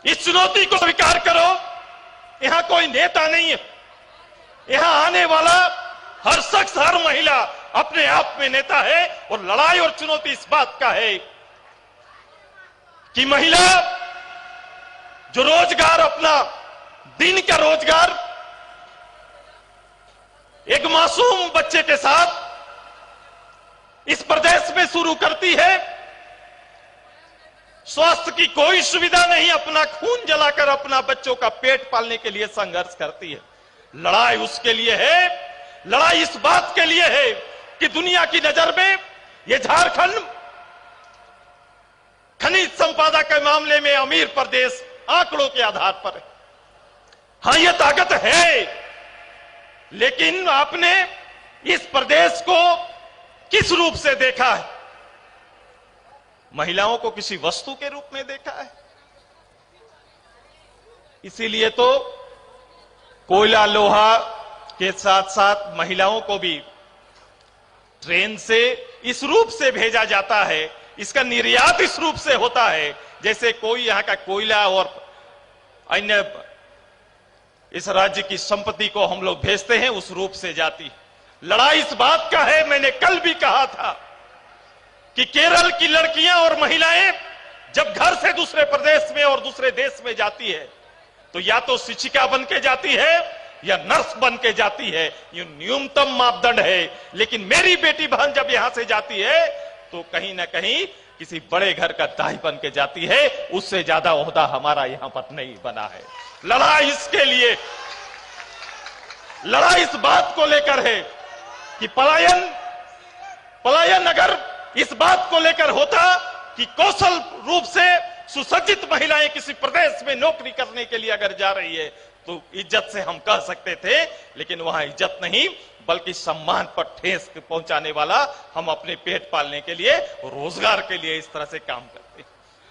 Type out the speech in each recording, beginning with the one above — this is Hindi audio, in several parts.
इस चुनौती को स्वीकार करो। यहां कोई नेता नहीं है, यहां आने वाला हर शख्स, हर महिला अपने आप में नेता है। और लड़ाई और चुनौती इस बात का है कि महिला जो रोजगार, अपना दिन का रोजगार एक मासूम बच्चे के साथ इस प्रदेश में शुरू करती है, स्वास्थ्य की कोई सुविधा नहीं, अपना खून जलाकर अपना बच्चों का पेट पालने के लिए संघर्ष करती है। लड़ाई उसके लिए है, लड़ाई इस बात के लिए है कि दुनिया की नजर में यह झारखंड खनिज संपदा के मामले में अमीर प्रदेश आंकड़ों के आधार पर है। हां, यह ताकत है, लेकिन आपने इस प्रदेश को किस रूप से देखा है? महिलाओं को किसी वस्तु के रूप में देखा है। इसीलिए तो कोयला लोहा के साथ साथ महिलाओं को भी ट्रेन से इस रूप से भेजा जाता है, इसका निर्यात इस रूप से होता है जैसे कोई यहां का कोयला और अन्य इस राज्य की संपत्ति को हम लोग भेजते हैं, उस रूप से जाती। लड़ाई इस बात का है, मैंने कल भी कहा था कि केरल की लड़कियां और महिलाएं जब घर से दूसरे प्रदेश में और दूसरे देश में जाती है तो या तो शिक्षिका बन के जाती है या नर्स बन के जाती है, ये न्यूनतम मापदंड है। लेकिन मेरी बेटी बहन जब यहां से जाती है तो कहीं ना कहीं किसी बड़े घर का दाई बन के जाती है, उससे ज्यादा ओहदा हमारा यहां पर नहीं बना है। लड़ाई इसके लिए, लड़ाई इस बात को लेकर है कि पलायन अगर इस बात को लेकर होता कि कौशल रूप से सुसज्जित महिलाएं किसी प्रदेश में नौकरी करने के लिए अगर जा रही है तो इज्जत से हम कह सकते थे, लेकिन वहां इज्जत नहीं बल्कि सम्मान पर ठेस पहुंचाने वाला, हम अपने पेट पालने के लिए, रोजगार के लिए इस तरह से काम करते हैं।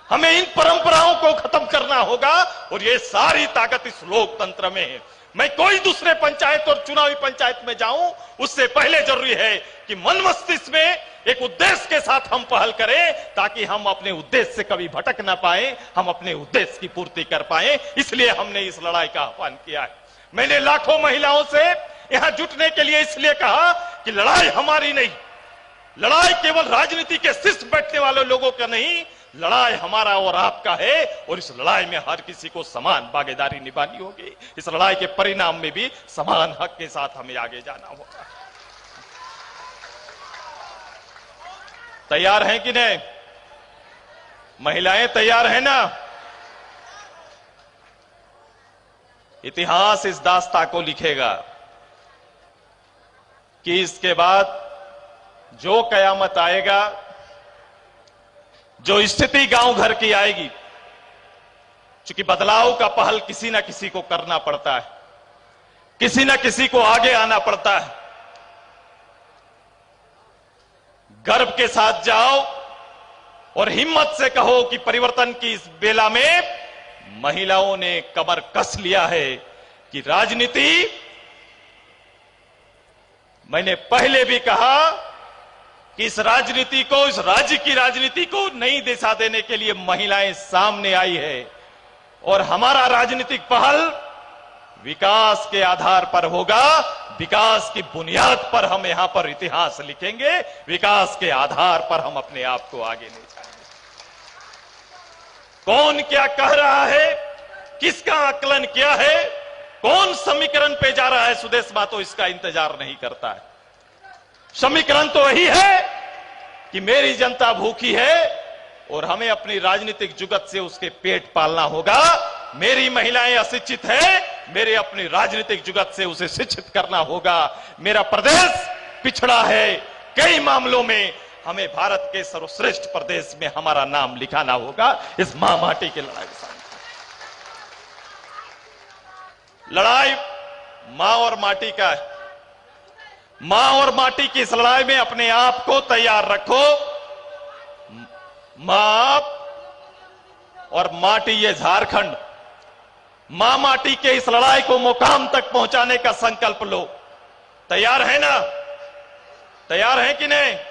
हमें इन परंपराओं को खत्म करना होगा और ये सारी ताकत इस लोकतंत्र में है। मैं कोई दूसरे पंचायत और चुनावी पंचायत में जाऊं उससे पहले जरूरी है कि मन मस्तिष्क में एक उद्देश्य के साथ हम पहल करें ताकि हम अपने उद्देश्य से कभी भटक ना पाए, हम अपने उद्देश्य की पूर्ति कर पाए। इसलिए हमने इस लड़ाई का आह्वान किया है। मैंने लाखों महिलाओं से यहां जुटने के लिए इसलिए कहा कि लड़ाई हमारी नहीं, लड़ाई केवल राजनीति के शीर्ष बैठने वाले लोगों का नहीं, लड़ाई हमारा और आपका है। और इस लड़ाई में हर किसी को समान भागीदारी निभानी होगी। इस लड़ाई के परिणाम में भी समान हक के साथ हमें आगे जाना होगा। तैयार हैं कि नहीं? महिलाएं तैयार हैं ना? इतिहास इस दास्तां को लिखेगा कि इसके बाद जो कयामत आएगा, जो स्थिति गांव घर की आएगी, क्योंकि बदलाव का पहल किसी ना किसी को करना पड़ता है, किसी ना किसी को आगे आना पड़ता है। गर्व के साथ जाओ और हिम्मत से कहो कि परिवर्तन की इस बेला में महिलाओं ने कमर कस लिया है कि राजनीति, मैंने पहले भी कहा कि इस राजनीति को, इस राज्य की राजनीति को नई दिशा देने के लिए महिलाएं सामने आई है। और हमारा राजनीतिक पहल विकास के आधार पर होगा, विकास की बुनियाद पर हम यहां पर इतिहास लिखेंगे, विकास के आधार पर हम अपने आप को आगे ले जाएंगे। कौन क्या कह रहा है, किसका आकलन क्या है, कौन समीकरण पे जा रहा है, सुदेश मां तो इसका इंतजार नहीं करता है। समीकरण तो यही है कि मेरी जनता भूखी है और हमें अपनी राजनीतिक जुगत से उसके पेट पालना होगा। मेरी महिलाएं अशिक्षित है, मेरे अपनी राजनीतिक जुगत से उसे शिक्षित करना होगा। मेरा प्रदेश पिछड़ा है, कई मामलों में हमें भारत के सर्वश्रेष्ठ प्रदेश में हमारा नाम लिखाना होगा। इस मां माटी की लड़ाई के साथ, लड़ाई मां और माटी का है। मां और माटी की इस लड़ाई में अपने आप को तैयार रखो। मां और माटी, ये झारखंड, मां माटी के इस लड़ाई को मुकाम तक पहुंचाने का संकल्प लो। तैयार है ना? तैयार है कि नहीं?